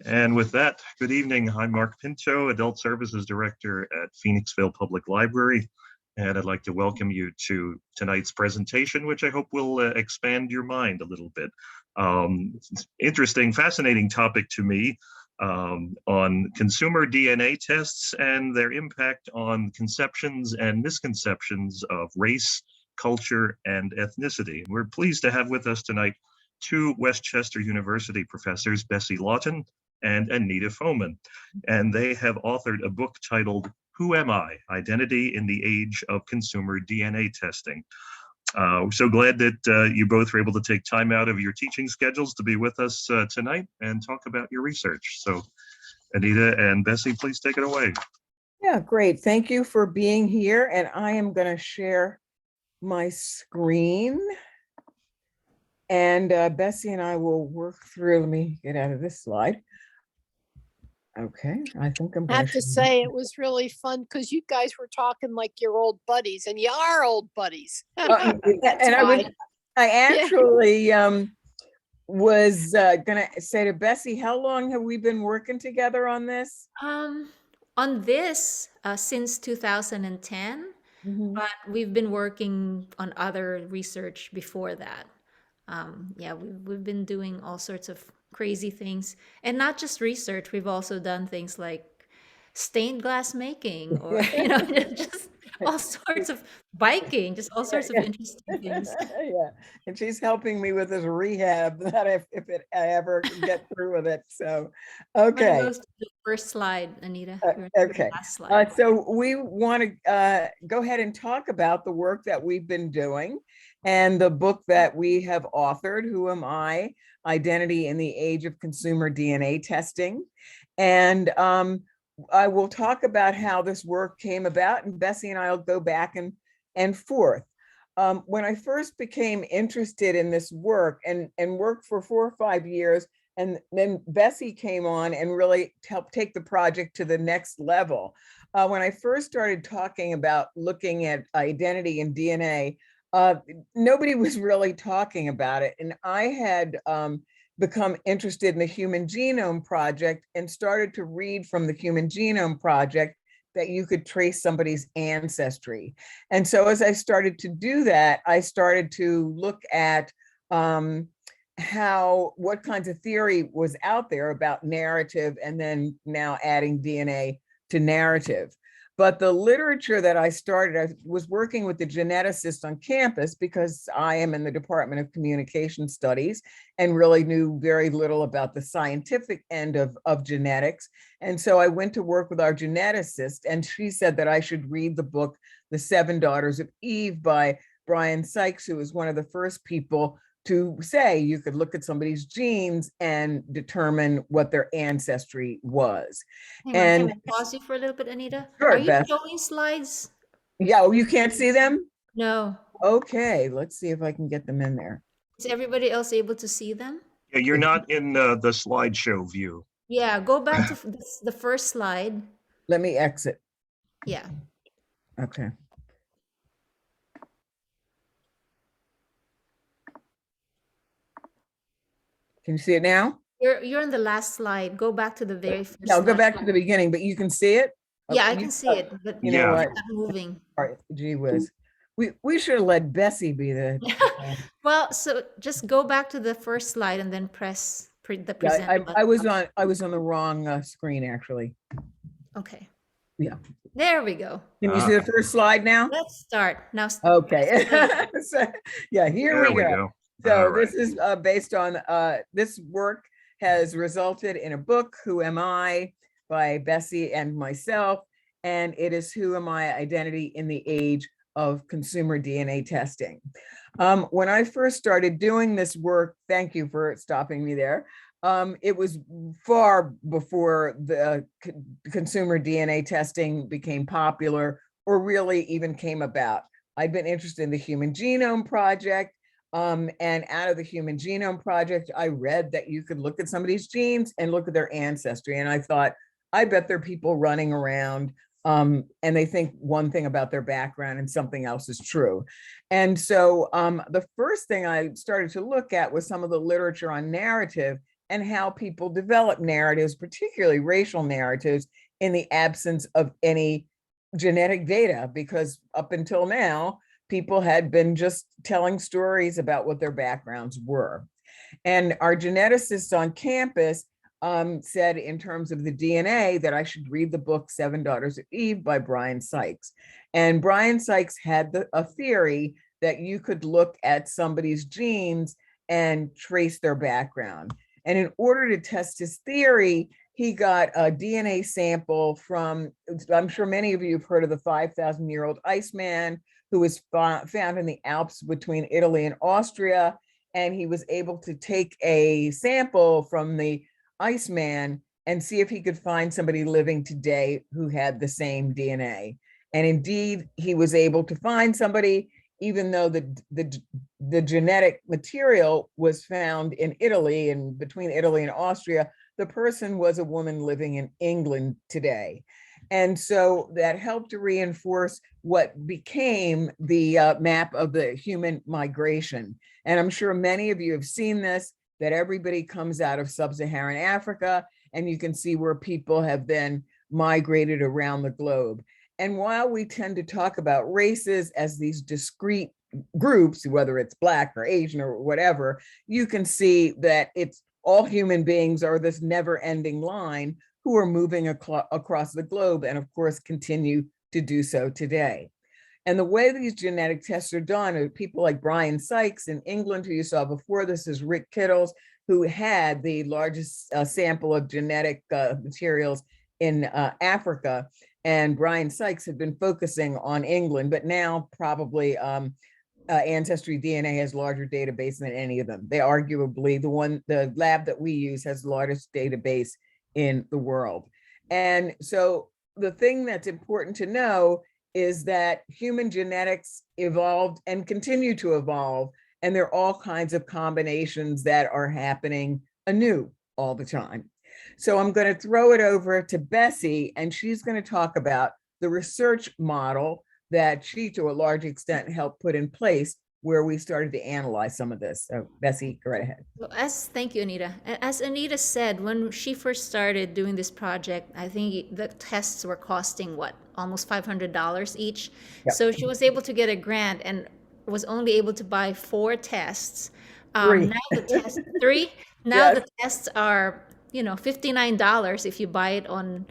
And with that, good evening. I'm Mark Pinto, Adult Services Director at Phoenixville Public Library, and I'd like to welcome you to tonight's presentation, which I hope will expand your mind a little bit. It's interesting, fascinating topic to me on consumer DNA tests and their impact on conceptions and misconceptions of race, culture, and ethnicity. We're pleased to have with us tonight two Westchester University professors, Bessie Lawton and Anita Foeman, and they have authored a book titled Who Am I? Identity in the Age of Consumer DNA Testing. We're so glad that you both were able to take time out of your teaching schedules to be with us tonight and talk about your research. So Anita and Bessie, please take it away. Yeah, great. Thank you for being here. And I am going to share my screen. And Bessie and I will work through. Let me get out of this slide. Okay, I think I'm. I have to say it was really fun because you guys were talking like your old buddies, and you are old buddies. And I actually was gonna say to Bessie, how long have we been working together on this? On this since 2010, but we've been working on other research before that. Yeah, we've been doing all sorts of crazy things, and not just research. We've also done things like stained glass making, or just all sorts of biking, just all sorts of interesting things. Yeah, and she's helping me with this rehab that I ever get through with it. So, okay. Goes to the first slide, Anita. Okay. Slide. So we want to go ahead and talk about the work that we've been doing and the book that we have authored, Who Am I? Identity in the Age of Consumer DNA Testing. And I will talk about how this work came about, and Bessie and I will go back and forth. When I first became interested in this work and worked for 4 or 5 years, and then Bessie came on and really helped take the project to the next level. When I first started talking about looking at identity and DNA, nobody was really talking about it. And I had become interested in the Human Genome Project and started to read from the Human Genome Project that you could trace somebody's ancestry. And so as I started to do that, I started to look at what kinds of theory was out there about narrative, and then now adding DNA to narrative. But the literature that I was working with the geneticist on campus because I am in the Department of Communication Studies and really knew very little about the scientific end of genetics. And so I went to work with our geneticist, and she said that I should read the book, The 7 Daughters of Eve by Brian Sykes, who was one of the first people to say you could look at somebody's genes and determine what their ancestry was. Can I pause you for a little bit, Anita? Sure, Are you Beth. showing slides? Yeah, you can't see them? No. Okay, let's see if I can get them in there. Is everybody else able to see them? Yeah, you're not in the slideshow view. Yeah, go back to the first slide. Let me exit. Yeah. Okay. Can you see it now? You're on the last slide. Go back to the very first No, slide. go back to the beginning, but you can see it? Yeah, I can see it, but you know what? It's not moving. All right, gee whiz. We should have let Bessie be the... Well, so just go back to the first slide and then press the present button. I was on the wrong screen, actually. Okay. Yeah. There we go. Can you see the first slide now? Let's start. Now. Okay. So, yeah, here we go. So this is based on, this work has resulted in a book, Who Am I? By Bessie and myself. And it is Who Am I? Identity in the Age of Consumer DNA Testing. When I first started doing this work, thank you for stopping me there. It was far before the consumer DNA testing became popular or really even came about. I'd been interested in the Human Genome Project. And out of the Human Genome Project, I read that you could look at somebody's genes and look at their ancestry. And I thought, I bet there are people running around and they think one thing about their background and something else is true. And so the first thing I started to look at was some of the literature on narrative and how people develop narratives, particularly racial narratives, in the absence of any genetic data, because up until now, people had been just telling stories about what their backgrounds were. And our geneticists on campus said, in terms of the DNA, that I should read the book Seven Daughters of Eve by Brian Sykes. And Brian Sykes had a theory that you could look at somebody's genes and trace their background. And in order to test his theory, he got a DNA sample from, I'm sure many of you have heard of the 5,000-year-old Iceman, who was found in the Alps between Italy and Austria. And he was able to take a sample from the Iceman and see if he could find somebody living today who had the same DNA. And indeed, he was able to find somebody, even though the genetic material was found in Italy, and between Italy and Austria, the person was a woman living in England today. And so that helped to reinforce what became the map of the human migration. And I'm sure many of you have seen this, that everybody comes out of sub-Saharan Africa, and you can see where people have then migrated around the globe. And while we tend to talk about races as these discrete groups, whether it's Black or Asian or whatever, you can see that it's all human beings are this never-ending line who are moving across the globe, and of course continue to do so today. And the way these genetic tests are done are people like Brian Sykes in England, who you saw before. This is Rick Kittles, who had the largest sample of genetic materials in Africa. And Brian Sykes had been focusing on England, but now probably Ancestry DNA has larger database than any of them. They arguably, the lab that we use has the largest database in the world. And so the thing that's important to know is that human genetics evolved and continue to evolve, and there are all kinds of combinations that are happening anew all the time. So I'm going to throw it over to Bessie, and she's going to talk about the research model that she, to a large extent, helped put in place, where we started to analyze some of this. So Bessie, go right ahead. Well, thank you, Anita. As Anita said, when she first started doing this project, I think the tests were costing what, almost $500 each. Yep. So she was able to get a grant and was only able to buy 4 tests. Three. Now the test 3. Now Yes. the tests are, $59 if you buy it on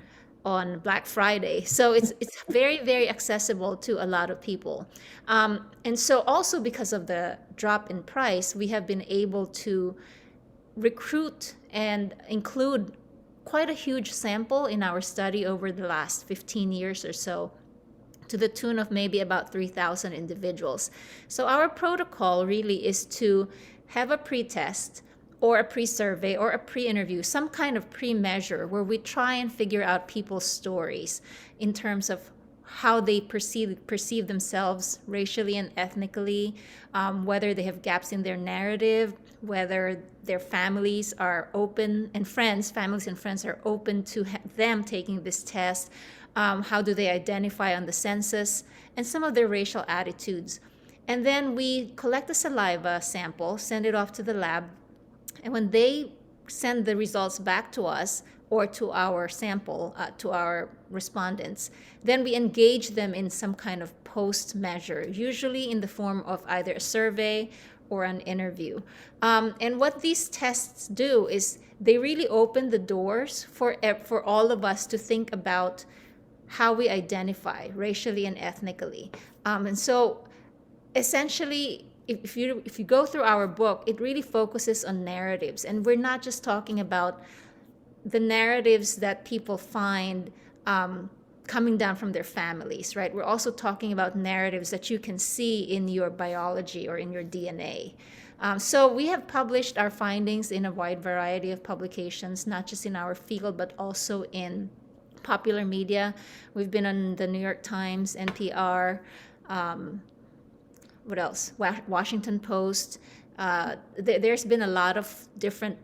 Black Friday. So it's very, very accessible to a lot of people. And so also because of the drop in price, we have been able to recruit and include quite a huge sample in our study over the last 15 years or so, to the tune of maybe about 3,000 individuals. So our protocol really is to have a pre-test or a pre-survey or a pre-interview, some kind of pre-measure where we try and figure out people's stories in terms of how they perceive themselves racially and ethnically, whether they have gaps in their narrative, whether their families are open, and families and friends are open to them taking this test, how do they identify on the census, and some of their racial attitudes. And then we collect the saliva sample, send it off to the lab, and when they send the results back to us or to our sample, to our respondents, then we engage them in some kind of post measure, usually in the form of either a survey or an interview. And what these tests do is they really open the doors for all of us to think about how we identify racially and ethnically. And so essentially, if you go through our book, it really focuses on narratives. And we're not just talking about the narratives that people find coming down from their families, right? We're also talking about narratives that you can see in your biology or in your DNA. So we have published our findings in a wide variety of publications, not just in our field, but also in popular media. We've been on the New York Times, NPR, what else? Washington Post. There's been a lot of different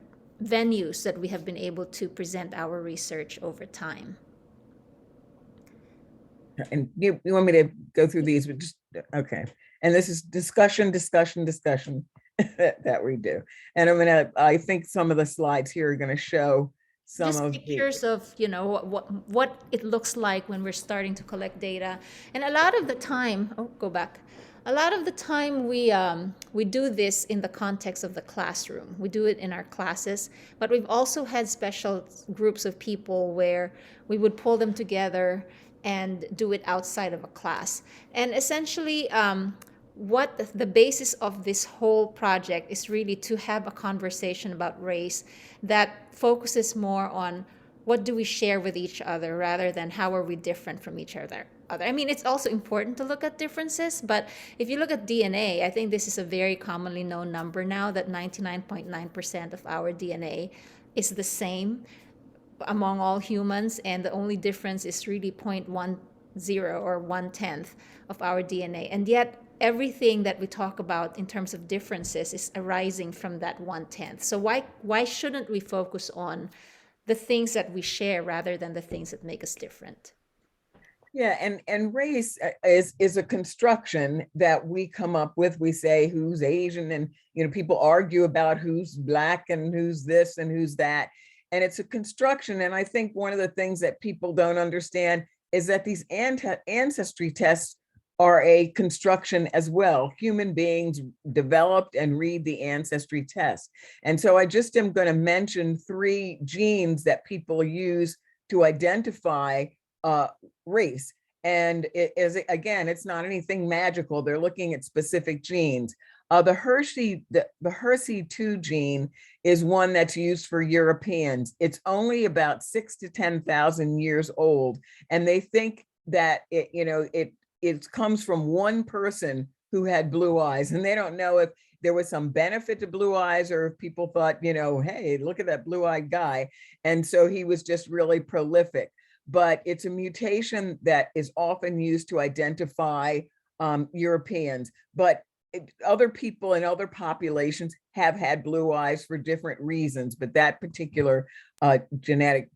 venues that we have been able to present our research over time. And you want me to go through these, but just, okay. And this is discussion. that we do. And I think some of the slides here are gonna show some just of pictures of, you know, what it looks like when we're starting to collect data. And a lot of the time, oh, go back. A lot of the time we do this in the context of the classroom. We do it in our classes, but we've also had special groups of people where we would pull them together and do it outside of a class. And essentially, what the basis of this whole project is really to have a conversation about race that focuses more on what do we share with each other rather than how are we different from each other. I mean, it's also important to look at differences, but if you look at DNA, I think this is a very commonly known number now that 99.9% of our DNA is the same among all humans, and the only difference is really 0.10 or 1/10 of our DNA. And yet everything that we talk about in terms of differences is arising from that 1/10. So why shouldn't we focus on the things that we share rather than the things that make us different? Yeah, and race is a construction that we come up with. We say who's Asian, and people argue about who's Black and who's this and who's that. And it's a construction. And I think one of the things that people don't understand is that these ancestry tests are a construction as well. Human beings developed and read the ancestry test. And so I just am going to mention 3 genes that people use to identify race. And it is, again, it's not anything magical. They're looking at specific genes. The HERC2 gene is one that's used for Europeans. It's only about 6,000 to 10,000 years old. And they think that it comes from one person who had blue eyes. And they don't know if there was some benefit to blue eyes or if people thought, hey, look at that blue-eyed guy. And so he was just really prolific. But it's a mutation that is often used to identify Europeans. But other people in other populations have had blue eyes for different reasons, but that particular genetic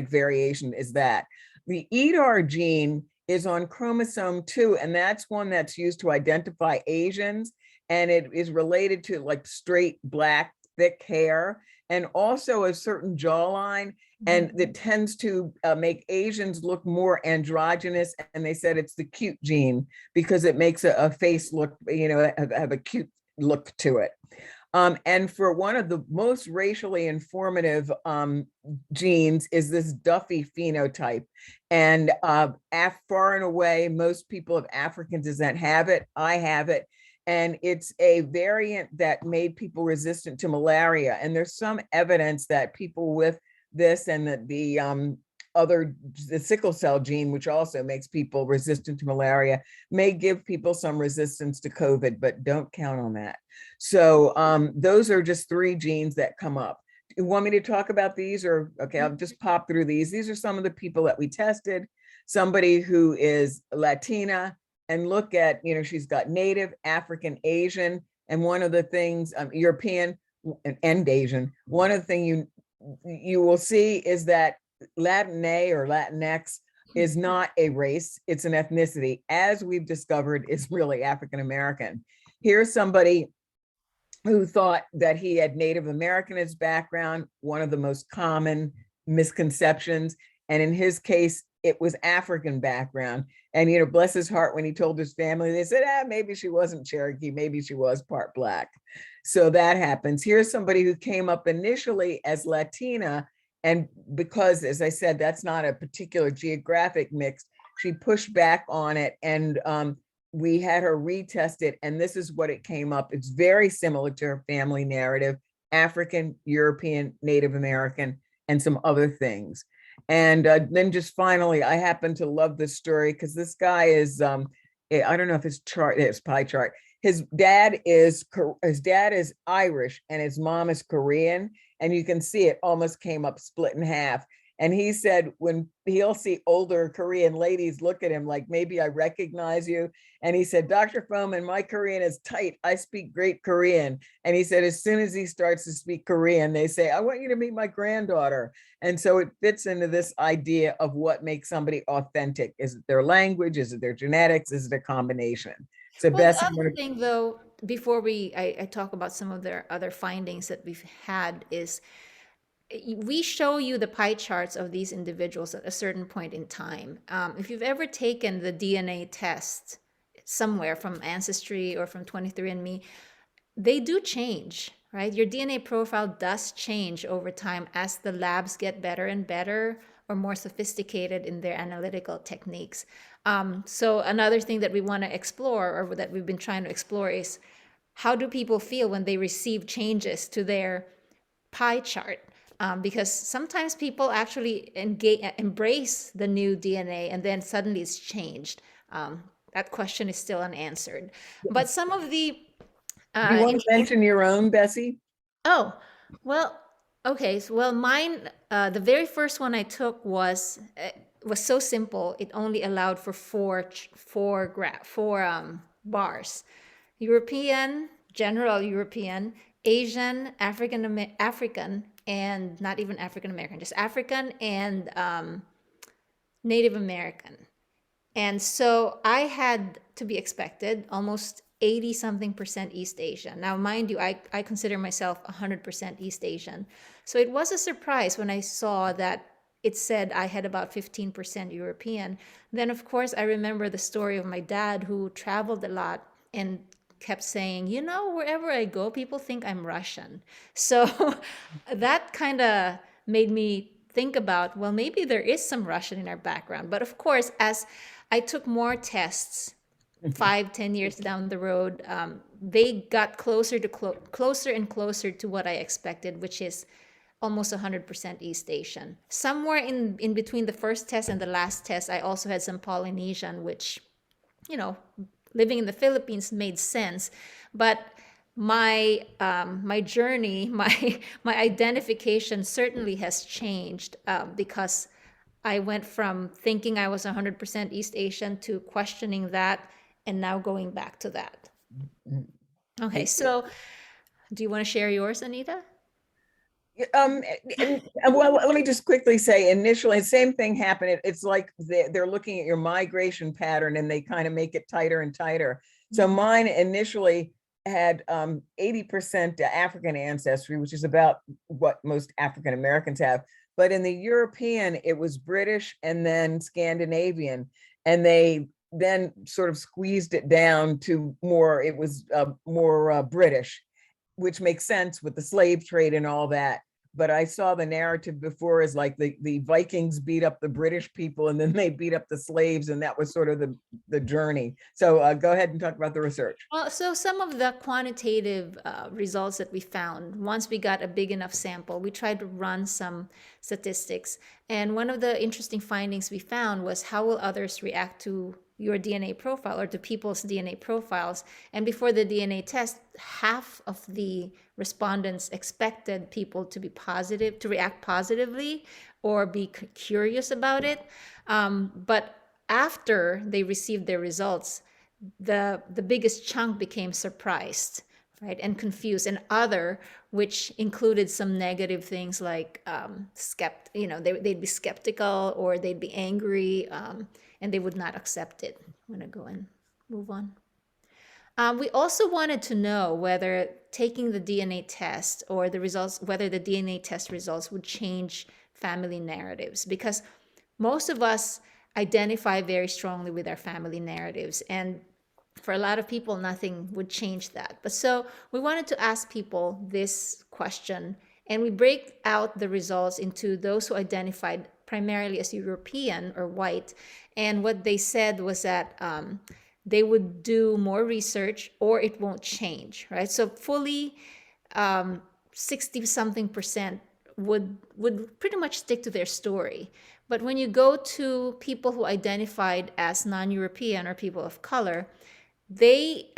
variation is that. The EDAR gene is on chromosome 2, and that's one that's used to identify Asians, and it is related to like straight, black, thick hair, and also a certain jawline, and that tends to make Asians look more androgynous. And they said it's the cute gene because it makes a face look, have a cute look to it. And for one of the most racially informative genes is this Duffy phenotype. And far and away, most people of African descent have it. I have it. And it's a variant that made people resistant to malaria. And there's some evidence that people with this and the sickle cell gene, which also makes people resistant to malaria, may give people some resistance to COVID, but don't count on that. So those are just 3 genes that come up. You want me to talk about these, or okay, I'll just pop through these. These are some of the people that we tested. Somebody who is Latina, and look at, she's got Native, African, Asian, and one of the things, European and Asian. One of the things you will see is that Latina or Latinx is not a race, it's an ethnicity. As we've discovered, it's really African American. Here's somebody who thought that he had Native American as background, one of the most common misconceptions. And in his case, it was African background. And, bless his heart, when he told his family, they said, maybe she wasn't Cherokee, maybe she was part Black. So that happens. Here's somebody who came up initially as Latina. And because, as I said, that's not a particular geographic mix, she pushed back on it. And we had her retest it. And this is what it came up. It's very similar to her family narrative: African, European, Native American, and some other things. And then just finally, I happen to love this story because this guy is, I don't know if his pie chart. His dad is Irish and his mom is Korean. And you can see it almost came up split in half. And he said when he'll see older Korean ladies look at him like, maybe I recognize you. And he said, Dr. Foeman, my Korean is tight. I speak great Korean. And he said, as soon as he starts to speak Korean, they say, I want you to meet my granddaughter. And so it fits into this idea of what makes somebody authentic. Is it their language? Is it their genetics? Is it a combination? So well, Bessie, the other thing, though, before I talk about some of the other findings that we've had, is we show you the pie charts of these individuals at a certain point in time. If you've ever taken the DNA test somewhere from Ancestry or from 23andMe, they do change, right? Your DNA profile does change over time as the labs get better and better or more sophisticated in their analytical techniques. So another thing that we want to explore, or that we've been trying to explore, is how do people feel when they receive changes to their pie chart? Because sometimes people actually embrace the new DNA and then suddenly it's changed. That question is still unanswered. But some of the Do you want to mention your own, Bessie? Oh, well, okay. So, well, mine, the very first one I took was so simple. It only allowed for four bars: European, general European, Asian, African, and not even African American, just African and Native American. And so I had, to be expected, almost 80 something percent East Asian. Now, mind you, I consider myself 100% East Asian. So it was a surprise when I saw that it said I had about 15% European. Then, of course, I remember the story of my dad, who traveled a lot and kept saying, you know, wherever I go, people think I'm Russian. So that kind of made me think about, well, maybe there is some Russian in our background. But of course, as I took more tests 5-10 years down the road, they got closer and closer to what I expected, which is almost 100% East Asian. Somewhere in between the first test and the last test, I also had some Polynesian, which, you know, living in the Philippines made sense. But my journey, my identification certainly has changed, because I went from thinking I was 100% East Asian to questioning that, and now going back to that. Okay, so do you want to share yours, Anita? Well, let me just quickly say, initially, same thing happened. It's like they're looking at your migration pattern and they kind of make it tighter and tighter. So mine initially had 80% African ancestry, which is about what most African Americans have. But in the European, it was British and then Scandinavian. And they then sort of squeezed it down to more, it was more British, which makes sense with the slave trade and all that. But I saw the narrative before as like the Vikings beat up the British people and then they beat up the slaves, and that was sort of the journey. So go ahead and talk about the research. Well, so some of the quantitative results that we found, once we got a big enough sample, we tried to run some statistics. And one of the interesting findings we found was, how will others react to your DNA profile or to people's DNA profiles? And before the DNA test, half of the respondents expected people to be positive, to react positively or be curious about it. But after they received their results, the biggest chunk became surprised, right, and confused, and other, which included some negative things like they'd be skeptical or they'd be angry, and they would not accept it. I'm going to go and move on. We also wanted to know whether taking the DNA test or the results, whether the DNA test results would change family narratives, because most of us identify very strongly with our family narratives. And for a lot of people, nothing would change that. But so we wanted to ask people this question, and we break out the results into those who identified primarily as European or white. And what they said was that they would do more research or it won't change, right? So fully 60-something% would pretty much stick to their story. But when you go to people who identified as non-European or people of color, they,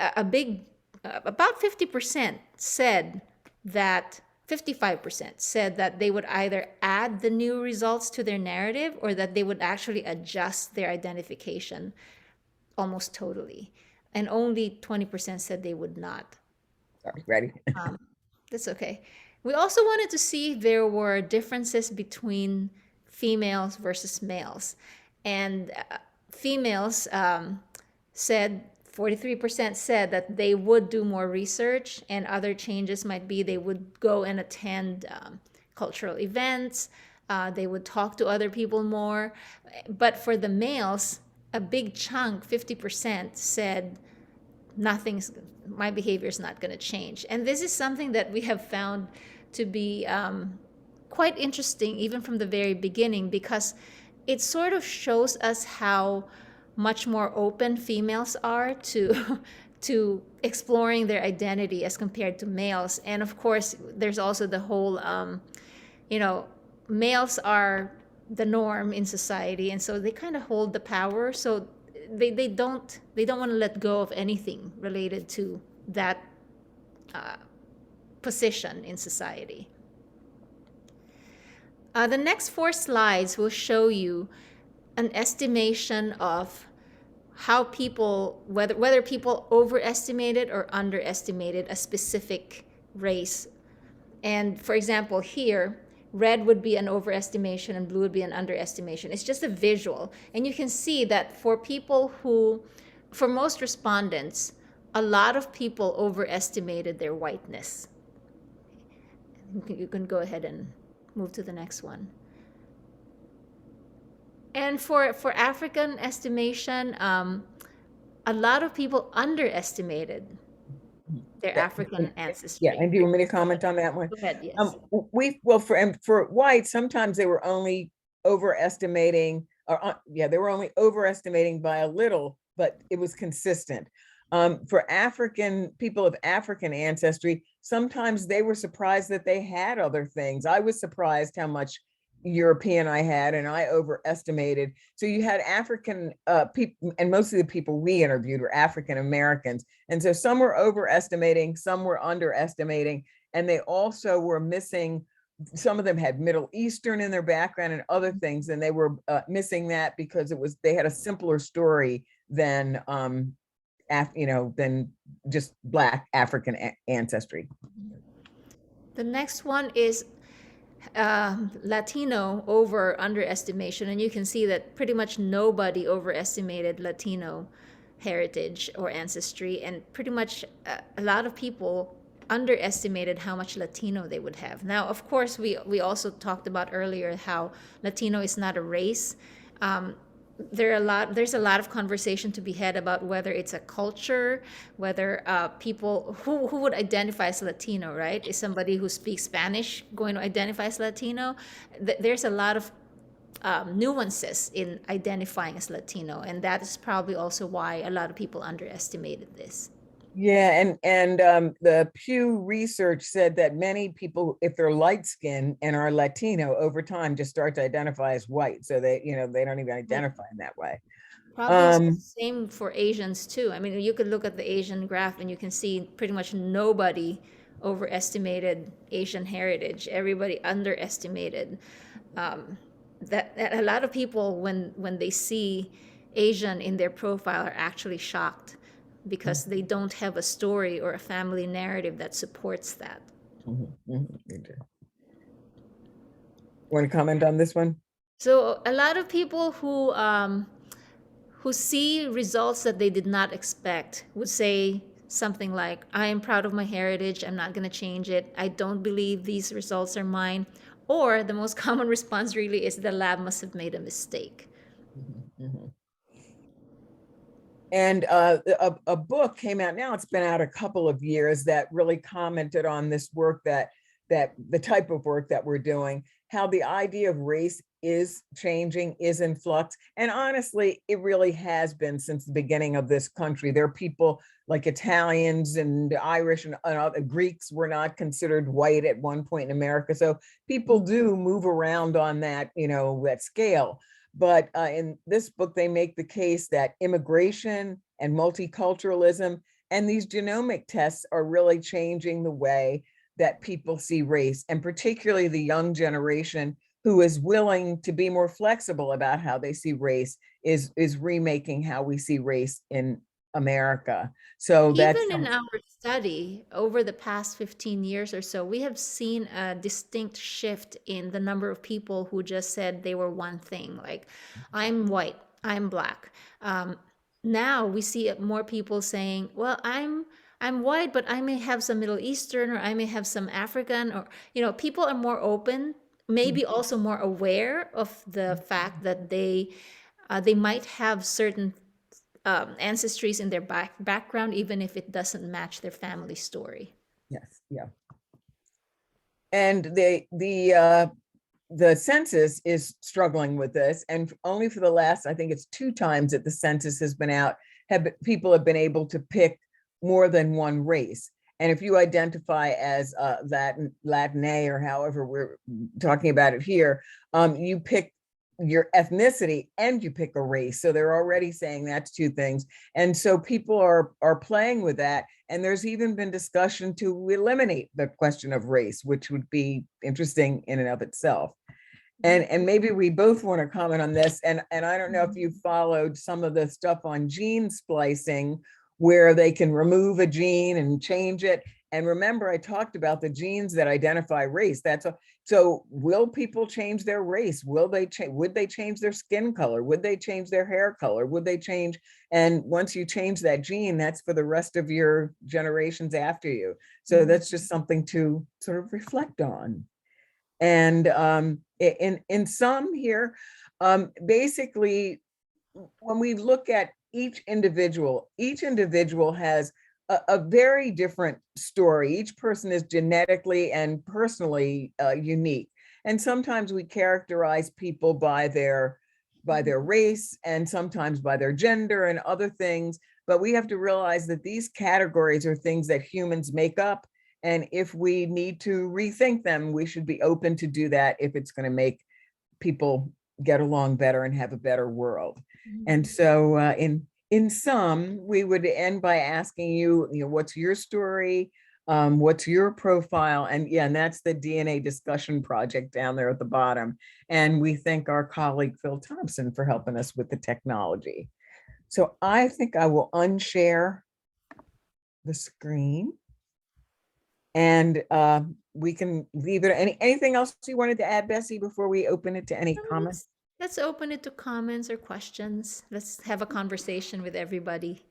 about 50% said that, 55% said that they would either add the new results to their narrative or that they would actually adjust their identification almost totally. And only 20% said they would not. Sorry, ready? That's okay. We also wanted to see if there were differences between females versus males. And females said 43% said that they would do more research, and other changes might be they would go and attend cultural events, they would talk to other people more. But for the males, a big chunk, 50%, said nothing's, my behavior is not going to change. And this is something that we have found to be quite interesting even from the very beginning, because it sort of shows us how much more open females are to to exploring their identity as compared to males. And of course, there's also the whole males are the norm in society, and so they kind of hold the power. So they don't want to let go of anything related to that position in society. The next 4 slides will show you an estimation of how people, whether people overestimated or underestimated a specific race. And for example, here, red would be an overestimation and blue would be an underestimation. It's just a visual. And you can see that for most respondents, a lot of people overestimated their whiteness. You can go ahead and move to the next one. And for African estimation, a lot of people underestimated their African ancestry. Yeah, and do you want me to comment on that one? Go ahead, yes. For whites, sometimes they were only overestimating, they were only overestimating by a little, but it was consistent. For African people of African ancestry, sometimes they were surprised that they had other things. I was surprised how much European I had, and I overestimated. So you had African people, and most of the people we interviewed were African Americans. And so some were overestimating, some were underestimating, and they also were missing, some of them had Middle Eastern in their background and other things, and they were missing that because they had a simpler story than than just Black African ancestry. The next one is Latino over underestimation, and you can see that pretty much nobody overestimated Latino heritage or ancestry, and pretty much a lot of people underestimated how much Latino they would have. Now, of course, we also talked about earlier how Latino is not a race. There's a lot of conversation to be had about whether it's a culture, whether people who would identify as Latino, right? Is somebody who speaks Spanish going to identify as Latino? There's a lot of nuances in identifying as Latino, and that is probably also why a lot of people underestimated this. Yeah, and the Pew research said that many people, if they're light skinned and are Latino, over time just start to identify as white. So they don't even identify in that way. Probably the same for Asians too. I mean, you could look at the Asian graph and you can see pretty much nobody overestimated Asian heritage. Everybody underestimated. That a lot of people, when they see Asian in their profile, are actually shocked, because they don't have a story or a family narrative that supports that. Want to comment on this one? So a lot of people who see results that they did not expect would say something like, I am proud of my heritage, I'm not going to change it, I don't believe these results are mine. Or the most common response really is, the lab must have made a mistake. And a book came out now, it's been out a couple of years, that really commented on this work, that the type of work that we're doing, how the idea of race is changing, is in flux. And honestly, it really has been since the beginning of this country. There are people like Italians and Irish and Greeks were not considered white at one point in America. So people do move around on that, that scale. But in this book, they make the case that immigration and multiculturalism and these genomic tests are really changing the way that people see race, and particularly the young generation who is willing to be more flexible about how they see race is remaking how we see race in America. So that's even in our study over the past 15 years or so, we have seen a distinct shift in the number of people who just said they were one thing, like I'm white, I'm Black. now we see more people saying, well, I'm white, but I may have some Middle Eastern, or I may have some African, or, people are more open, maybe also more aware of the fact that they might have certain ancestries in their background, even if it doesn't match their family story. Yes, yeah. And the census is struggling with this, and only for the last, I think it's 2 times that the census has been out, people have been able to pick more than one race. And if you identify as Latina, or however we're talking about it here, you pick your ethnicity and you pick a race. So they're already saying that's 2 things. And so people are playing with that. And there's even been discussion to eliminate the question of race, which would be interesting in and of itself. And maybe we both want to comment on this. And I don't know if you followed some of the stuff on gene splicing, where they can remove a gene and change it. And remember, I talked about the genes that identify race. So will people change their race? Would they change their skin color? Would they change their hair color? Would they change? And once you change that gene, that's for the rest of your generations after you. So that's just something to sort of reflect on. And in some here, basically, when we look at each individual has a very different story. Each person is genetically and personally unique. And sometimes we characterize people by their race, and sometimes by their gender and other things. But we have to realize that these categories are things that humans make up. And if we need to rethink them, we should be open to do that if it's going to make people get along better and have a better world. And so in sum, we would end by asking you, what's your story? What's your profile? And that's the DNA discussion project down there at the bottom. And we thank our colleague, Phil Thompson, for helping us with the technology. So I think I will unshare the screen. And we can leave it. Anything else you wanted to add, Bessie, before we open it to any comments? Let's open it to comments or questions. Let's have a conversation with everybody.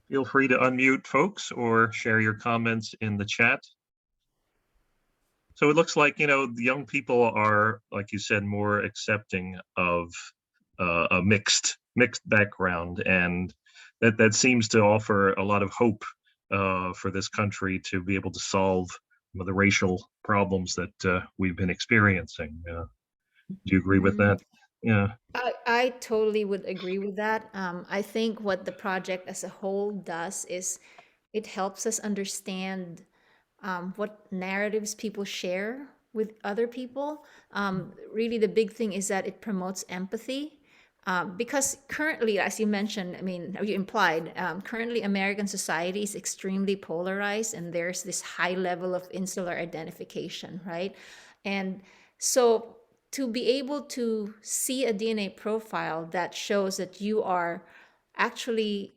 Feel free to unmute, folks, or share your comments in the chat. So it looks like, the young people are, like you said, more accepting of a mixed background, and that seems to offer a lot of hope for this country to be able to solve some of the racial problems that we've been experiencing. Do you agree with that? Yeah. I totally would agree with that. I think what the project as a whole does is it helps us understand what narratives people share with other people. Really, the big thing is that it promotes empathy. Because currently, as you mentioned, you implied, currently American society is extremely polarized, and there's this high level of insular identification, right? And so to be able to see a DNA profile that shows that you are actually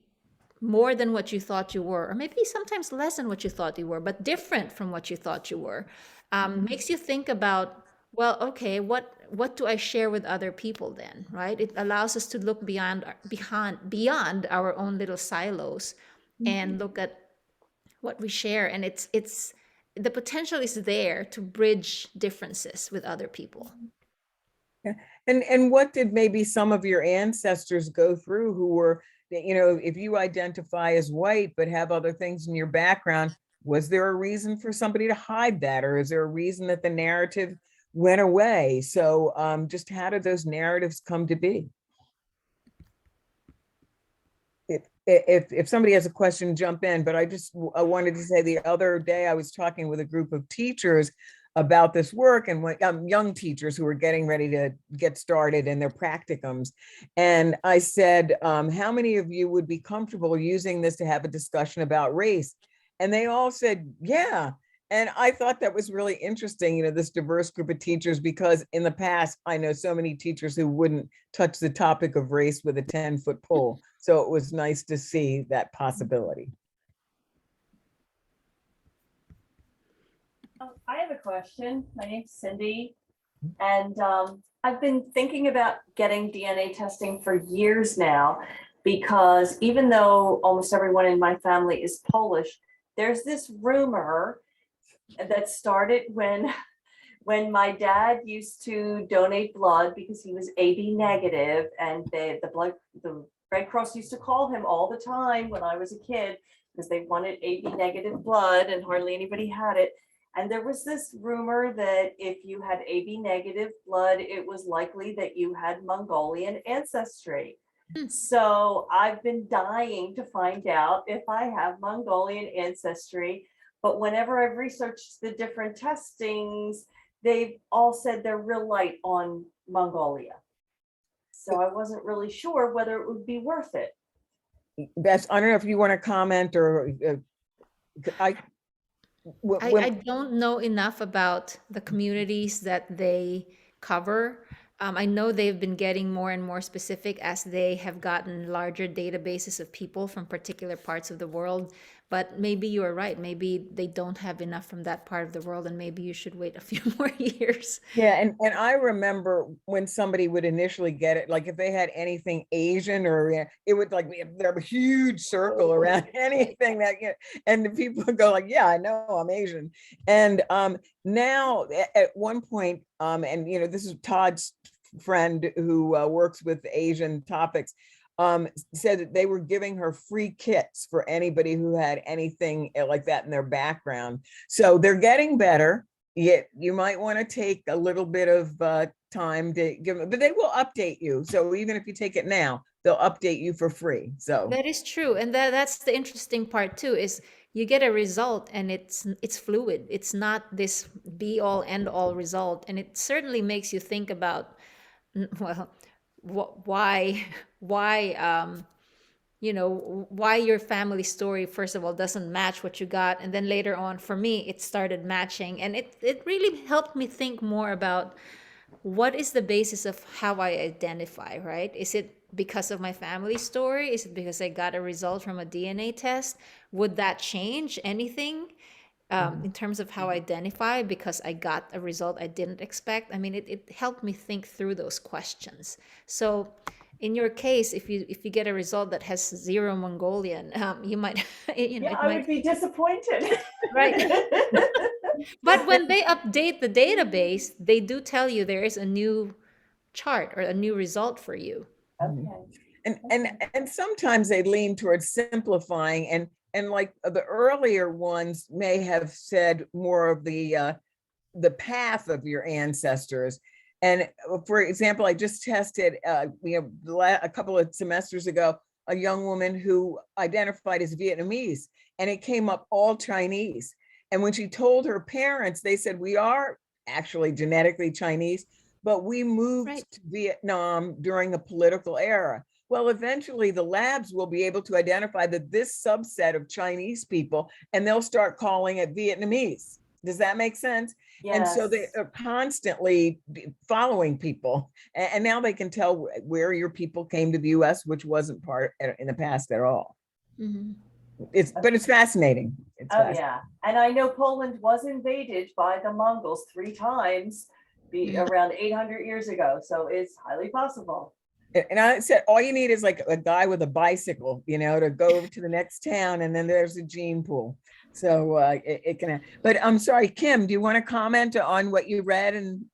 more than what you thought you were, or maybe sometimes less than what you thought you were, but different from what you thought you were, makes you think about, well, okay, what do I share with other people then, right? It allows us to look beyond our own little silos and look at what we share, and it's the potential is there to bridge differences with other people. Yeah. And what did maybe some of your ancestors go through, who were, if you identify as white but have other things in your background, was there a reason for somebody to hide that? Or is there a reason that the narrative went away? So just how did those narratives come to be? If somebody has a question, jump in. But I wanted to say, the other day I was talking with a group of teachers about this work, and young teachers who were getting ready to get started in their practicums. And I said, how many of you would be comfortable using this to have a discussion about race? And they all said, yeah. And I thought that was really interesting, this diverse group of teachers, because in the past, I know so many teachers who wouldn't touch the topic of race with a 10-foot pole. So it was nice to see that possibility. I have a question. My name's Cindy, and I've been thinking about getting DNA testing for years now, because even though almost everyone in my family is Polish, there's this rumor that started when my dad used to donate blood because he was AB negative, and the Red Cross used to call him all the time when I was a kid because they wanted AB negative blood and hardly anybody had it. And there was this rumor that if you had AB negative blood, it was likely that you had Mongolian ancestry. So I've been dying to find out if I have Mongolian ancestry. But whenever I've researched the different testings, they've all said they're real light on Mongolia. So I wasn't really sure whether it would be worth it. Bess, I don't know if you want to comment or I don't know enough about the communities that they cover. I know they've been getting more and more specific as they have gotten larger databases of people from particular parts of the world. But maybe you are right. Maybe they don't have enough from that part of the world, and maybe you should wait a few more years. Yeah, and I remember when somebody would initially get it, like if they had anything Asian, or it would like be a huge circle around anything that, and the people would go like, yeah, I know I'm Asian. And now at one point, and this is Todd's friend who works with Asian topics, said that they were giving her free kits for anybody who had anything like that in their background. So they're getting better. Yet you might want to take a little bit of time to give them, but they will update you. So even if you take it now, they'll update you for free. So that is true, and that's the interesting part too. Is you get a result and it's fluid. It's not this be all end all result, and it certainly makes you think about, well, why why your family story, first of all, doesn't match what you got. And then later on, for me, it started matching. And it really helped me think more about what is the basis of how I identify, right? Is it because of my family story? Is it because I got a result from a DNA test? Would that change anything in terms of how I identify because I got a result I didn't expect? I mean, it helped me think through those questions. So in your case, if you get a result that has 0 Mongolian, you might, I would be disappointed. Right. But when they update the database, they do tell you there is a new chart or a new result for you. Okay. And sometimes they lean towards simplifying, and like the earlier ones may have said more of the path of your ancestors. And for example, I just tested, a couple of semesters ago, a young woman who identified as Vietnamese, and it came up all Chinese. And when she told her parents, they said, we are actually genetically Chinese, but we moved to Vietnam during a political era. Well, eventually the labs will be able to identify that this subset of Chinese people, and they'll start calling it Vietnamese. Does that make sense? Yes. And so they are constantly following people. And now they can tell where your people came to the US, which wasn't part in the past at all. Mm-hmm. But it's fascinating. Yeah. And I know Poland was invaded by the Mongols 3 times around 800 years ago. So it's highly possible. And I said, all you need is like a guy with a bicycle, to go over to the next town, and then there's a gene pool. So it can, but I'm sorry, Kim, do you want to comment on what you read? And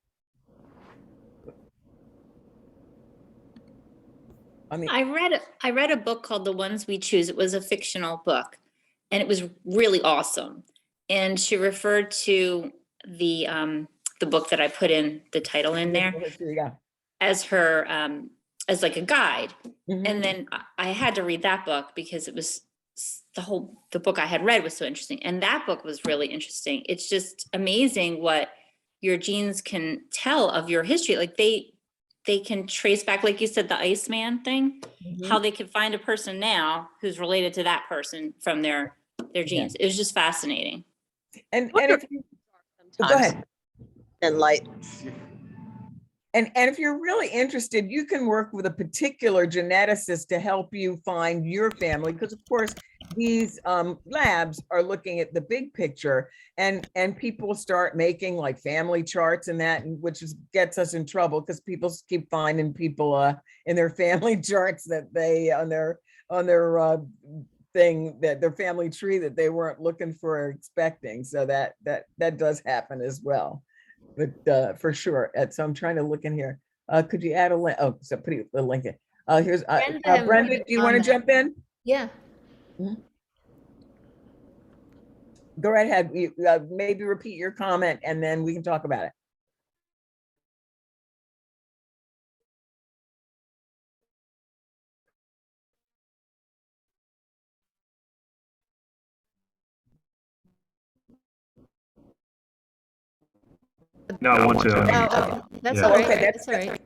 I read a book called The Ones We Choose. It was a fictional book, and it was really awesome. And she referred to the book that I put in the title in there as her as like a guide. Mm-hmm. And then I had to read that book because it was the book I had read was so interesting. And that book was really interesting. It's just amazing what your genes can tell of your history. Like they can trace back, like you said, the Iceman thing, how they can find a person now who's related to that person from their genes. It was just fascinating. And if you go ahead. And light. And if you're really interested, you can work with a particular geneticist to help you find your family, because of course, these labs are looking at the big picture, and people start making like family charts and that, which gets us in trouble because people keep finding people in their family charts that they on their thing, that their family tree, that they weren't looking for or expecting. So that does happen as well. But for sure. So I'm trying to look in here. Could you add a link? Oh, so put a link in. Here's Brenda, do you want to jump in? Yeah. Go right ahead. Maybe repeat your comment and then we can talk about it. No, I want to unmute. Oh, that's Yeah. all right. Okay, That's all right.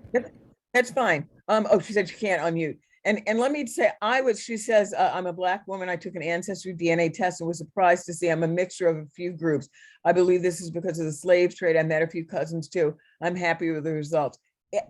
That's fine. Oh, she said she can't unmute. And let me say, she says, I'm a Black woman. I took an ancestry DNA test and was surprised to see I'm a mixture of a few groups. I believe this is because of the slave trade. I met a few cousins too. I'm happy with the results.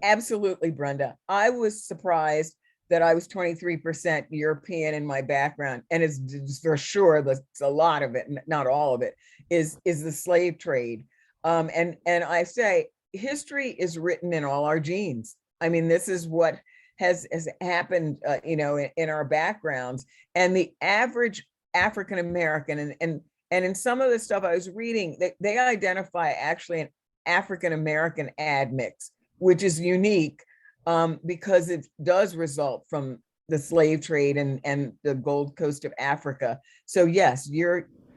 Absolutely, Brenda. I was surprised that I was 23% European in my background. And it's for sure, that's a lot of it, not all of it, is the slave trade. And I say, history is written in all our genes. I mean, this is what has happened, in our backgrounds. And the average African American, and in some of the stuff I was reading, they identify actually an African American admix, which is unique because it does result from the slave trade and the Gold Coast of Africa. So yes,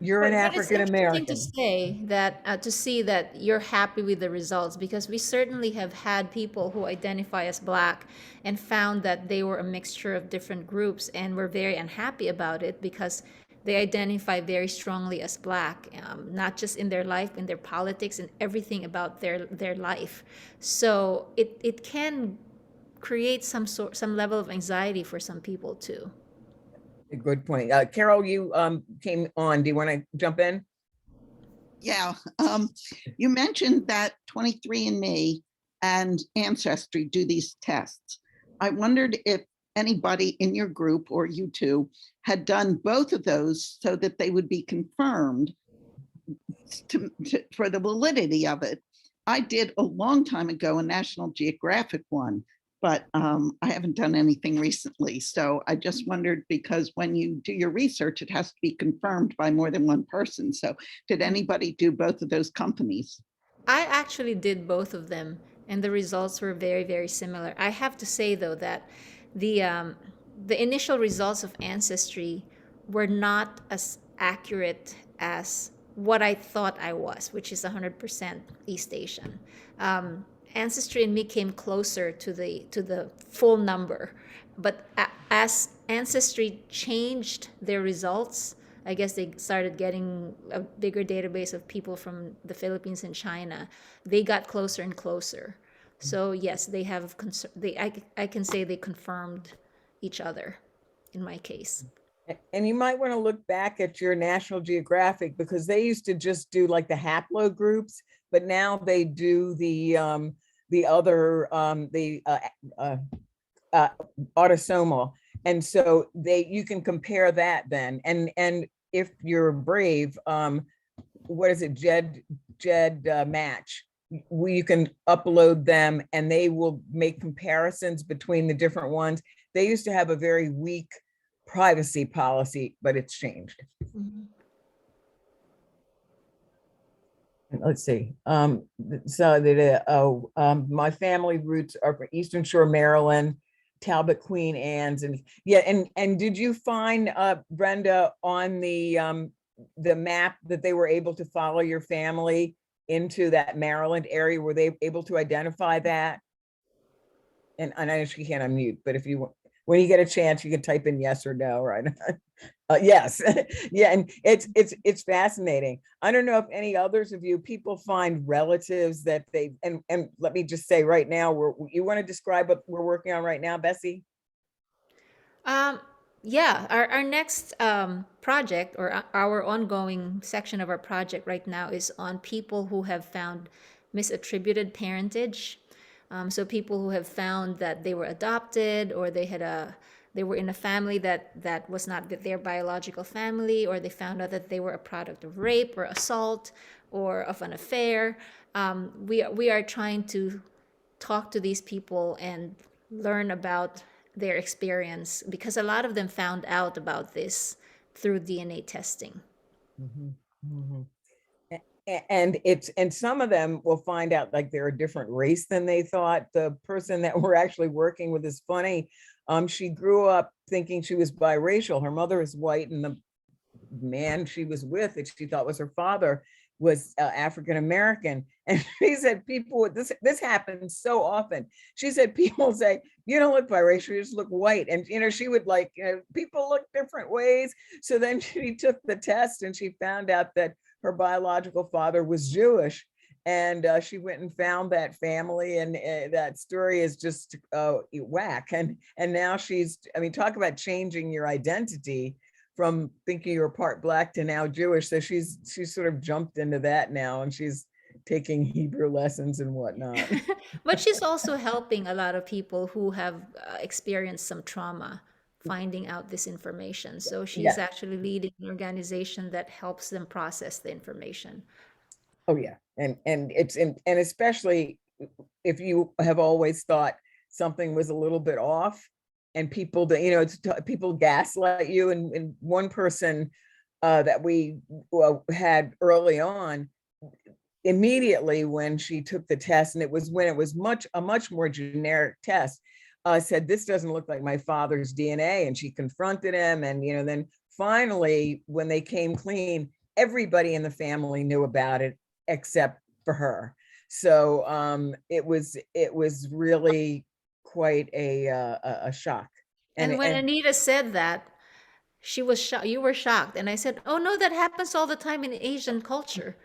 you're an African American. It's interesting to say that, to see that you're happy with the results, because we certainly have had people who identify as Black and found that they were a mixture of different groups and were very unhappy about it because they identify very strongly as Black, not just in their life, in their politics, and everything about their life. So it can create some level of anxiety for some people too. A good point. Carol, you came on. Do you want to jump in? Yeah, you mentioned that 23andMe and Ancestry do these tests. I wondered if anybody in your group or you two had done both of those so that they would be confirmed for the validity of it. I did a long time ago a National Geographic one, but I haven't done anything recently. So I just wondered, because when you do your research, it has to be confirmed by more than one person. So did anybody do both of those companies? I actually did both of them, and the results were very, very similar. I have to say, though, that the initial results of Ancestry were not as accurate as what I thought I was, which is 100% East Asian. Ancestry and me came closer to the full number, but as Ancestry changed their results, I guess they started getting a bigger database of people from the Philippines and China. They got closer and closer. So yes, they have. I can say they confirmed each other, in my case. And you might want to look back at your National Geographic, because they used to just do like the haplogroups, but now they do the other autosomal, and so you can compare that then. And if you're brave, what is it, Jed Match? You can upload them, and they will make comparisons between the different ones. They used to have a very weak privacy policy, but it's changed. Mm-hmm. Let's see. My family roots are from Eastern Shore, Maryland, Talbot, Queen Anne's, and yeah. And did you find, Brenda, on the map that they were able to follow your family into that Maryland area? Were they able to identify that? And I know she can't unmute, but if you, when you get a chance, you can type in yes or no, right? Yes. Yeah, and it's fascinating. I don't know if any others of you people find relatives that they, and let me just say right now, you want to describe what we're working on right now, Bessie? Yeah, our next project, or our ongoing section of our project right now, is on people who have found misattributed parentage. So people who have found that they were adopted, or they had they were in a family that was not their biological family, or they found out that they were a product of rape or assault or of an affair. We are trying to talk to these people and learn about their experience, because a lot of them found out about this through DNA testing. Mhm, mhm. And some of them will find out like they're a different race than they thought. The person that we're actually working with is funny. She grew up thinking she was biracial. Her mother is white, and the man she was with, that she thought was her father, was African American. And she said, people, this happens so often. She said, people say, you don't look biracial, you just look white. And she would like, people look different ways. So then she took the test and she found out that her biological father was Jewish. And she went and found that family, and that story is just whack. And now she's, I mean, talk about changing your identity from thinking you're part Black to now Jewish. So she's sort of jumped into that now, and she's taking Hebrew lessons and whatnot. But she's also helping a lot of people who have experienced some trauma finding out this information. So she's actually leading an organization that helps them process the information. Oh yeah, and especially if you have always thought something was a little bit off, and people that people gaslight you. And one person that we had early on, immediately when she took the test, and it was when it was a much more generic test, said, this doesn't look like my father's DNA. And she confronted him, and then finally when they came clean, everybody in the family knew about it except for her. So it was really quite a shock. And when Anita said that, she was shocked. You were shocked. And I said, oh no, that happens all the time in Asian culture.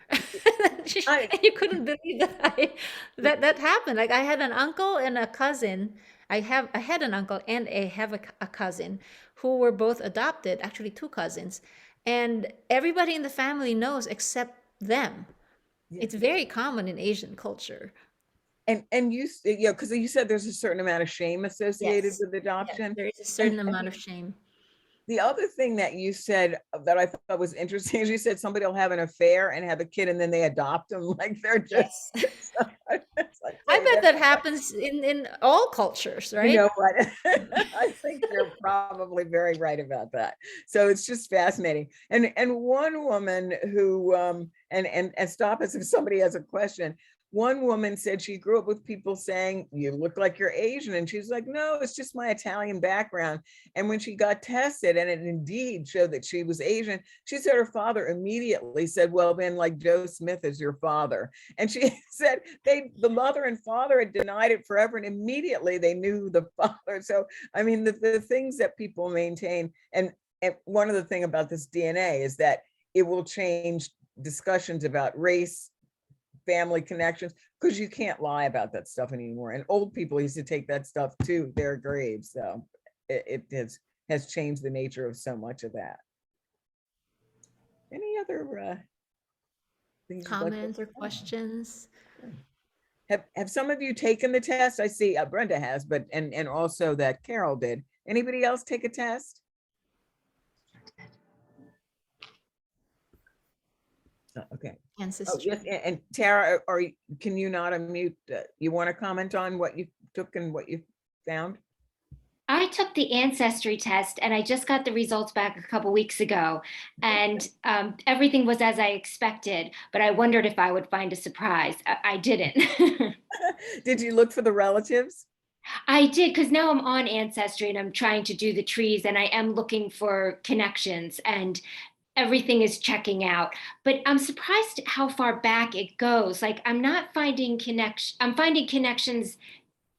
You couldn't believe that happened. Like, I had an uncle and a cousin. I had an uncle and I have a cousin who were both adopted, actually two cousins. And everybody in the family knows except them. It's very common in Asian culture. And you, because you said there's a certain amount of shame associated with adoption. Yes, there is a certain amount of shame. The other thing that you said that I thought was interesting is you said somebody will have an affair and have a kid, and then they adopt them like they're just. Like, I bet that happens in all cultures, right? You know what? I think you're probably very right about that. So it's just fascinating. And one woman who and stop us if somebody has a question. One woman said she grew up with people saying, you look like you're Asian. And she's like, no, it's just my Italian background. And when she got tested and it indeed showed that she was Asian, she said her father immediately said, well, then like Joe Smith is your father. And she said the mother and father had denied it forever, and immediately they knew the father. So, I mean, the things that people maintain, and one of the things about this DNA is that it will change discussions about race, family connections, because you can't lie about that stuff anymore. And old people used to take that stuff to their graves. So it has changed the nature of so much of that. Any other comments or questions? Have some of you taken the test? I see Brenda has, but and also that Carol did. Anybody else take a test? Okay. Oh, yes, and Tara, can you not unmute? You want to comment on what you took and what you found? I took the ancestry test and I just got the results back a couple weeks ago, and everything was as I expected, but I wondered if I would find a surprise. I didn't. Did you look for the relatives? I did, because now I'm on Ancestry and I'm trying to do the trees, and I am looking for connections, and everything is checking out. But I'm surprised at how far back it goes. Like, I'm not finding I'm finding connections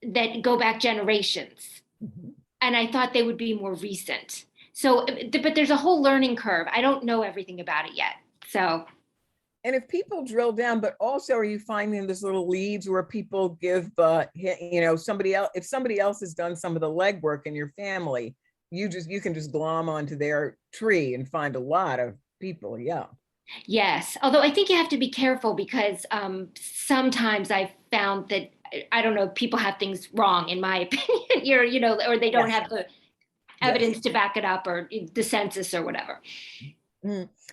that go back generations. Mm-hmm. And I thought they would be more recent. So, but there's a whole learning curve. I don't know everything about it yet. So. And if people drill down, but also are you finding there's little leads where people give, somebody else, if somebody else has done some of the legwork in your family, you can just glom onto their tree and find a lot of people. Yeah. Yes. Although I think you have to be careful, because sometimes I've found that, I don't know, people have things wrong, in my opinion, or they don't have the evidence to back it up, or the census or whatever.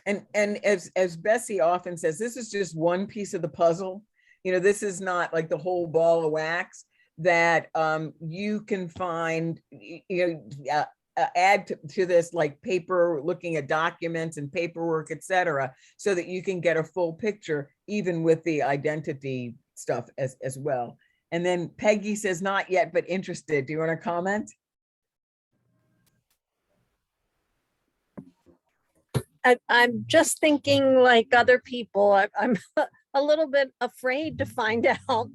And as Bessie often says, this is just one piece of the puzzle. This is not like the whole ball of wax that you can find, add to this, like paper, looking at documents and paperwork, etc., so that you can get a full picture, even with the identity stuff as well. And then Peggy says, not yet, but interested. Do you want to comment? I'm just thinking like other people, I'm a little bit afraid to find out.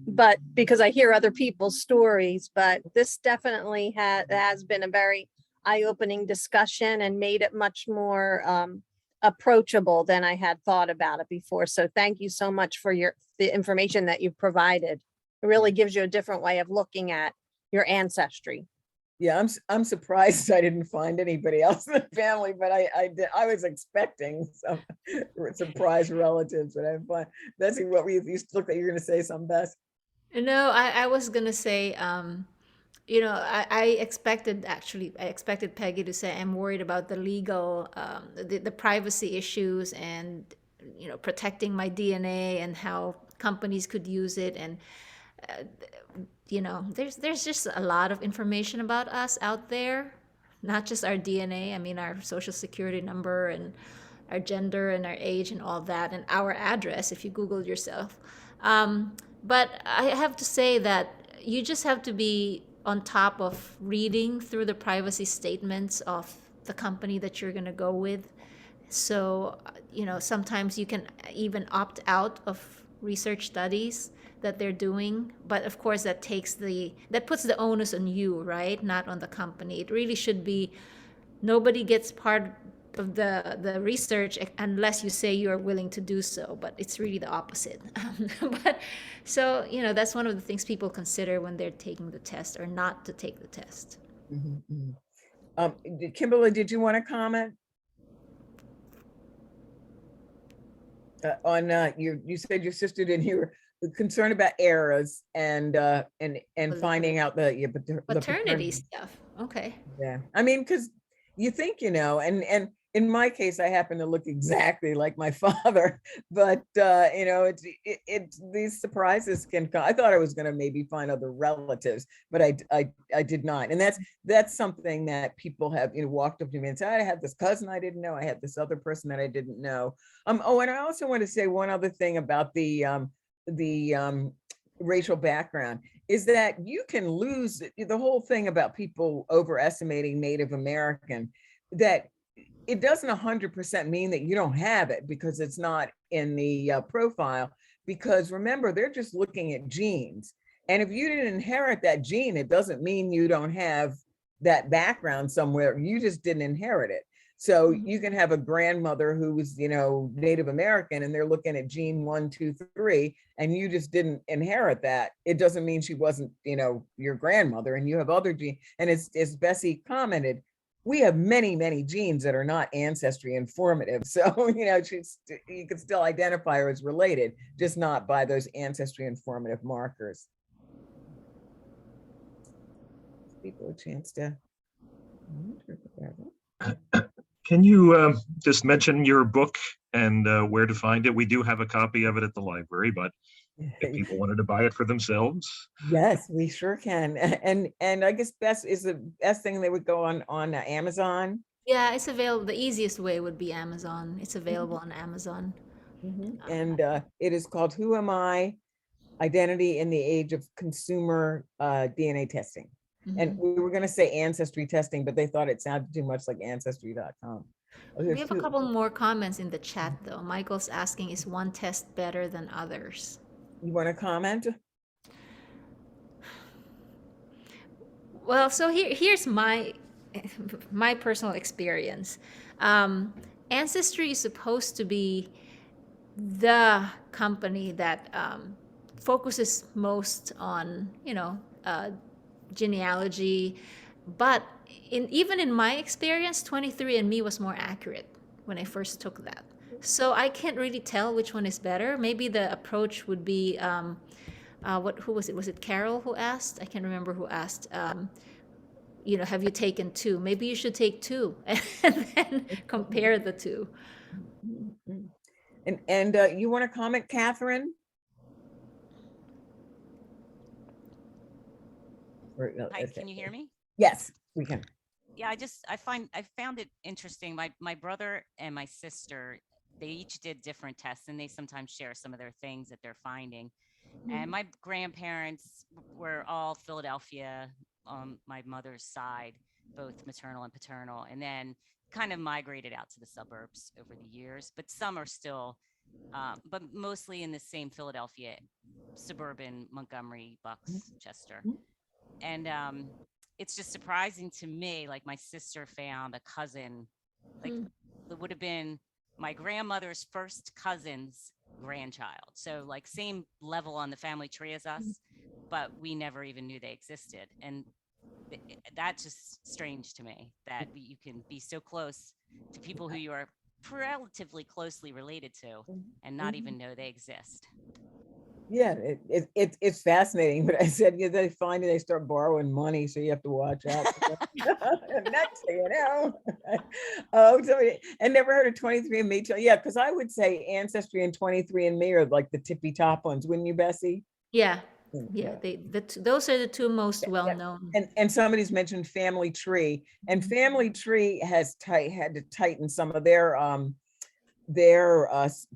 But because I hear other people's stories, but this definitely has been a very eye-opening discussion and made it much more approachable than I had thought about it before. So thank you so much for the information that you've provided. It really gives you a different way of looking at your ancestry. Yeah, I'm surprised I didn't find anybody else in the family, but I was expecting some surprise relatives, but I find. Bessie, what were you looked like you're going to say something, Bess? No, I was gonna say, I expected Peggy to say I'm worried about the legal, the privacy issues and, protecting my DNA and how companies could use it. And, there's just a lot of information about us out there, not just our DNA. I mean, our social security number and our gender and our age and all that, and our address if you Googled yourself. But I have to say that you just have to be on top of reading through the privacy statements of the company that you're going to go with. So, sometimes you can even opt out of research studies that they're doing. But of course, that puts the onus on you, right? Not on the company. It really should be, nobody gets part of the research unless you say you are willing to do so, but it's really the opposite. But so, that's one of the things people consider when they're taking the test or not to take the test. Kimberly, did you want to comment on you said your sister didn't hear concern about errors and finding out the paternity stuff. Okay. Yeah, I mean, because you think, and in my case, I happen to look exactly like my father, but it's these surprises can come. I thought I was going to maybe find other relatives, but I did not. And that's something that people have, walked up to me and said, I had this cousin I didn't know. I had this other person that I didn't know. Oh, and I also want to say one other thing about the racial background is that you can lose the whole thing about people overestimating Native American, that it doesn't 100% mean that you don't have it because it's not in the profile, because remember, they're just looking at genes. And if you didn't inherit that gene, it doesn't mean you don't have that background somewhere. You just didn't inherit it. So you can have a grandmother who was, Native American, and they're looking at gene 1, 2, 3, and you just didn't inherit that. It doesn't mean she wasn't, your grandmother, and you have other genes. And as Bessie commented, we have many, many genes that are not ancestry informative. So, you can still identify her as related, just not by those ancestry informative markers. People a chance to. Can you just mention your book and where to find it? We do have a copy of it at the library, but if people wanted to buy it for themselves. Yes, we sure can. And I guess the best thing they would go on Amazon. Yeah, it's available. The easiest way would be Amazon. It's available on Amazon. And it is called Who Am I? Identity in the Age of Consumer DNA Testing. And we were going to say ancestry testing, but they thought it sounded too much like ancestry.com. We have a couple more comments in the chat, though. Michael's asking, is one test better than others? You want to comment? Well, so here's my personal experience. Ancestry is supposed to be the company that focuses most on, genealogy, but even in my experience, 23andMe was more accurate when I first took that. So I can't really tell which one is better. Maybe the approach would be, who was it? Was it Carol who asked? I can't remember who asked. have you taken two? Maybe you should take two and then compare the two. And you want to comment, Catherine? Hi, can you hear me? Yes, we can. Yeah, I found it interesting. My brother and my sister, they each did different tests, and they sometimes share some of their things that they're finding. And my grandparents were all Philadelphia on my mother's side, both maternal and paternal, and then kind of migrated out to the suburbs over the years. But some are still, but mostly in the same Philadelphia, suburban Montgomery, Bucks, Chester. And it's just surprising to me, like my sister found a cousin, like it would have been my grandmother's first cousin's grandchild. So like same level on the family tree as us, but we never even knew they existed. And that's just strange to me that you can be so close to people who you are relatively closely related to and not even know they exist. Yeah, it's fascinating. But I said, yeah, they find it, they start borrowing money, so you have to watch out. Next thing you know, oh, somebody, and never heard of 23andMe. Yeah, because I would say Ancestry and 23andMe are like the tippy top ones, wouldn't you, Bessie? Yeah, those are the two most well known. And somebody's mentioned Family Tree, and Family Tree has had to tighten some of their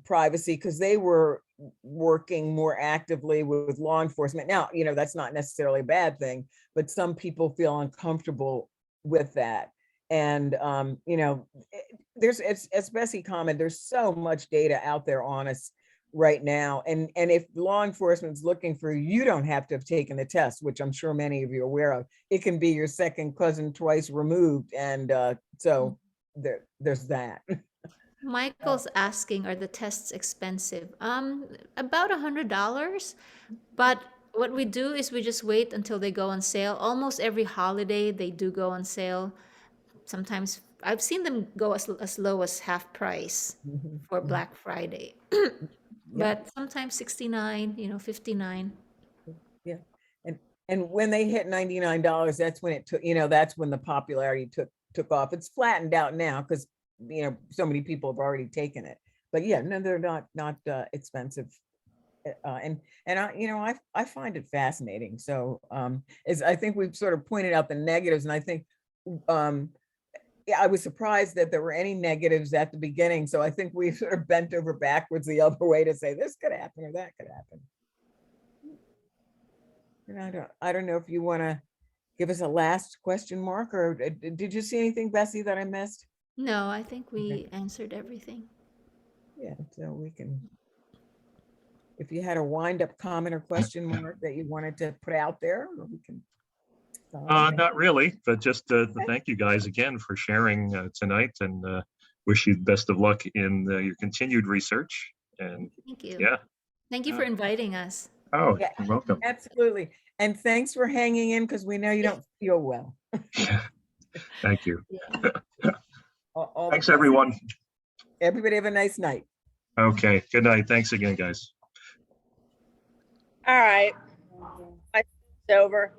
privacy because they were working more actively with law enforcement. Now, that's not necessarily a bad thing, but some people feel uncomfortable with that. And, there's, as Bessie commented, there's so much data out there on us right now. And if law enforcement's looking for you, you don't have to have taken the test, which I'm sure many of you are aware of. It can be your second cousin twice removed. And so there's that. Michael's asking, are the tests expensive? About $100, but what we do is we just wait until they go on sale. Almost every holiday they do go on sale. Sometimes I've seen them go as low as half price for Black Friday, but sometimes 69, 59. Yeah, and when they hit $99, that's when it took. That's when the popularity took off. It's flattened out now because so many people have already taken it. But yeah, no, they're not expensive. And I find it fascinating. So as I think we've sort of pointed out the negatives, and I think yeah, I was surprised that there were any negatives at the beginning. So I think we sort of bent over backwards the other way to say this could happen or that could happen. And I don't know if you want to give us a last question, Mark, or did you see anything, Bessie, that I missed? No, I think we answered everything. Yeah, so we can, if you had a wind-up comment or question, Mark, that you wanted to put out there, we can. Not really, but just thank you guys again for sharing tonight, and wish you the best of luck in your continued research. And thank you. Yeah. Thank you for inviting us. Oh, yeah, you're welcome. Absolutely. And thanks for hanging in because we know you don't feel well. Thank you. Yeah. Thanks, everyone. Everybody have a nice night. Okay, good night. Thanks again, guys. All right. It's over.